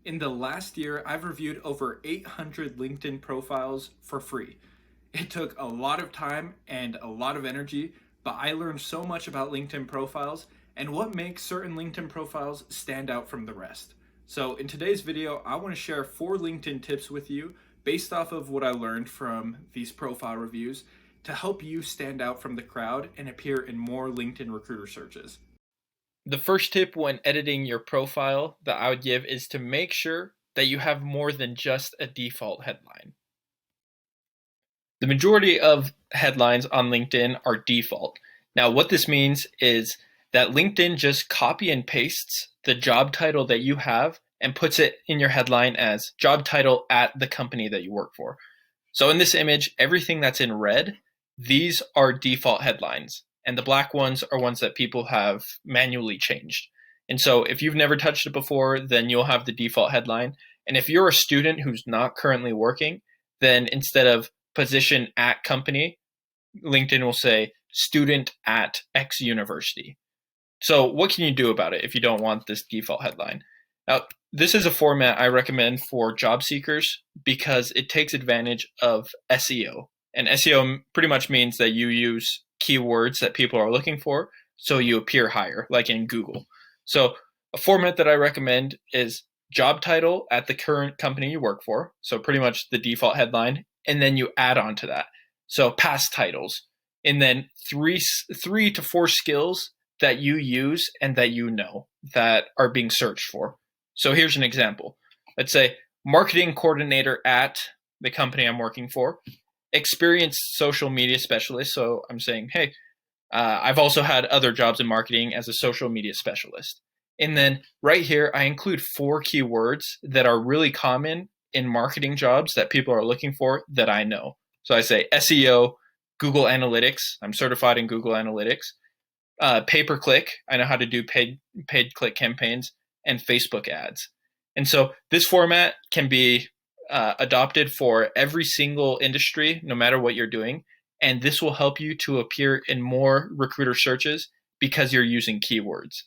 In the last year, I've reviewed over 800 LinkedIn profiles for free. It took a lot of time and a lot of energy, but I learned so much about LinkedIn profiles and what makes certain LinkedIn profiles stand out from the rest. So, in today's video, I want to share 4 LinkedIn tips with you based off of what I learned from these profile reviews to help you stand out from the crowd and appear in more LinkedIn recruiter searches. The first tip when editing your profile that I would give is to make sure that you have more than just a default headline. The majority of headlines on LinkedIn are default. Now, what this means is that LinkedIn just copy and pastes the job title that you have and puts it in your headline as job title at the company that you work for. So in this image, everything that's in red, these are default headlines. And the black ones are ones that people have manually changed. And so if you've never touched it before, then you'll have the default headline. And if you're a student who's not currently working, then instead of position at company, LinkedIn will say student at X university. So what can you do about it if you don't want this default headline? Now, this is a format I recommend for job seekers because it takes advantage of SEO. And SEO pretty much means that you use keywords that people are looking for so you appear higher, like in Google. So a format that I recommend is job title at the current company you work for. So pretty much the default headline, and then you add on to that. So past titles, and then three to four skills that you use and that you know that are being searched for. So here's an example. Let's say marketing coordinator at the company I'm working for, experienced social media specialist. So I'm saying, hey, I've also had other jobs in marketing as a social media specialist. And then right here, I include 4 keywords that are really common in marketing jobs that people are looking for that I know. So I say SEO, Google Analytics. I'm certified in Google Analytics. Pay-per-click. I know how to do paid click campaigns and Facebook ads. And so this format can be adopted for every single industry, no matter what you're doing. And this will help you to appear in more recruiter searches because you're using keywords.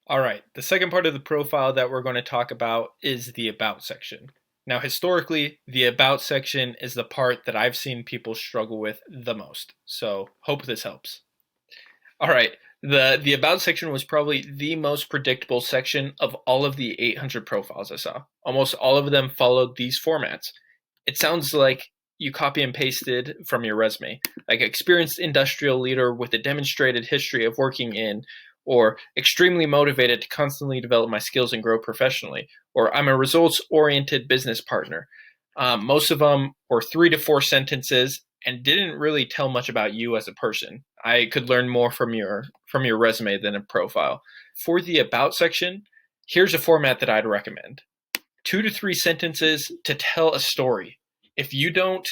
All right, the second part of the profile that we're going to talk about is the About section. Now, historically, the About section is the part that I've seen people struggle with the most. So hope this helps. All right, the About section was probably the most predictable section of all of the 800 profiles I saw. Almost all of them followed these formats. It sounds like you copy and pasted from your resume, like experienced industrial leader with a demonstrated history of working in, or extremely motivated to constantly develop my skills and grow professionally, or I'm a results-oriented business partner. Most of them were 3 to 4 sentences and didn't really tell much about you as a person. I could learn more from your resume than a profile. For the About section, here's a format that I'd recommend. 2 to 3 sentences to tell a story. If you don't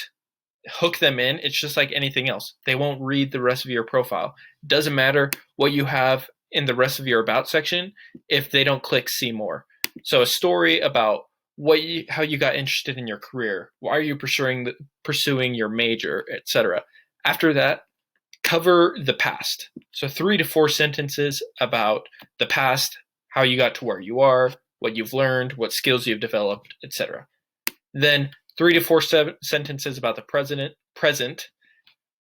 hook them in, it's just like anything else. They won't read the rest of your profile. Doesn't matter what you have in the rest of your About section if they don't click see more. So a story about how you got interested in your career, why are you pursuing your major, etc. After that, cover the past. So 3 to 4 sentences about the past, how you got to where you are, what you've learned, what skills you've developed, etc. Then 3 to 4 sentences about the present.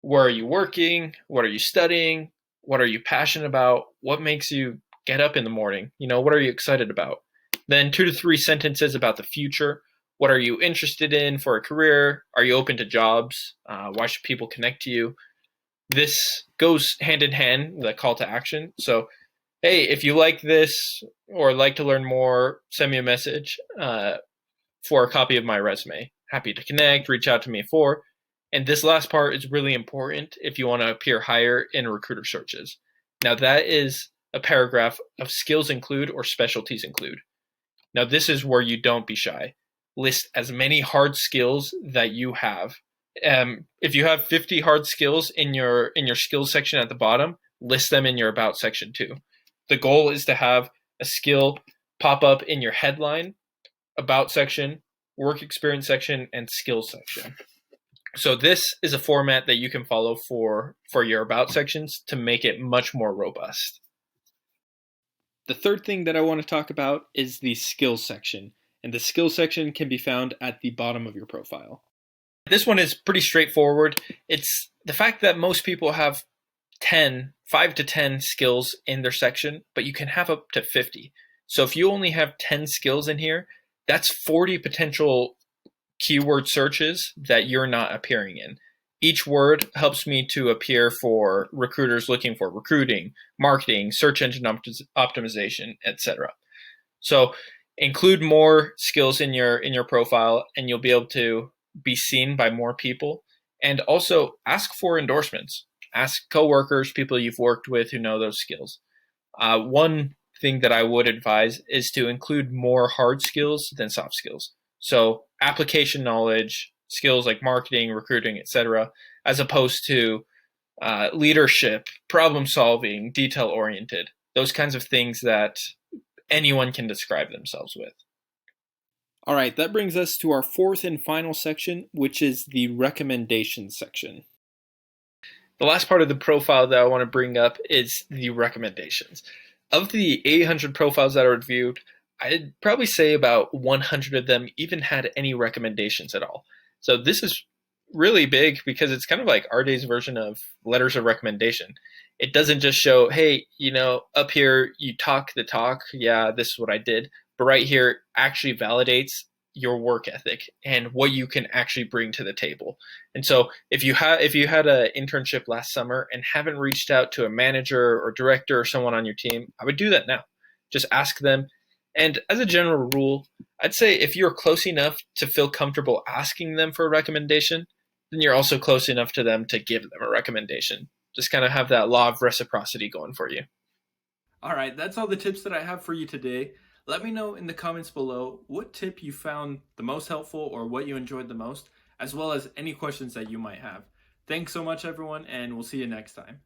Where are you working? What are you studying? What are you passionate about? What makes you get up in the morning? What are you excited about? Then 2 to 3 sentences about the future. What are you interested in for a career? Are you open to jobs? Why should people connect to you? This goes hand in hand, the call to action. So, hey, if you like this or like to learn more, send me a message for a copy of my resume. Happy to connect, reach out to me for. And this last part is really important if you want to appear higher in recruiter searches. Now, that is a paragraph of skills include or specialties include. Now, this is where you don't be shy. List as many hard skills that you have. If you have 50 hard skills in your skills section at the bottom, list them in your About section too. The goal is to have a skill pop up in your headline, About section, work experience section, and skills section. So this is a format that you can follow for your About sections to make it much more robust. The third thing that I want to talk about is the skills section, and the skills section can be found at the bottom of your profile. This one is pretty straightforward. It's the fact that most people have 5 to 10 skills in their section, but you can have up to 50. So if you only have 10 skills in here, that's 40 potential keyword searches that you're not appearing in. Each word helps me to appear for recruiters looking for recruiting, marketing, search engine optimization, etc. So include more skills in your profile, and you'll be able to be seen by more people. And also ask for endorsements. Ask coworkers, people you've worked with who know those skills. One thing that I would advise is to include more hard skills than soft skills. So application knowledge, skills like marketing, recruiting, etc., as opposed to leadership, problem solving, detail oriented, those kinds of things that anyone can describe themselves with. All right, that brings us to our fourth and final section, which is the recommendations section. The last part of the profile that I want to bring up is the recommendations. Of the 800 profiles that I reviewed, I'd probably say about 100 of them even had any recommendations at all. So this is really big because it's kind of like our day's version of letters of recommendation. It doesn't just show, hey, up here you talk the talk, yeah, this is what I did, but right here actually validates your work ethic and what you can actually bring to the table. And so if you had an internship last summer and haven't reached out to a manager or director or someone on your team, I would do that now. Just ask them. And as a general rule, I'd say if you're close enough to feel comfortable asking them for a recommendation, then you're also close enough to them to give them a recommendation. Just kind of have that law of reciprocity going for you. All right, that's all the tips that I have for you today. Let me know in the comments below what tip you found the most helpful or what you enjoyed the most, as well as any questions that you might have. Thanks so much, everyone, and we'll see you next time.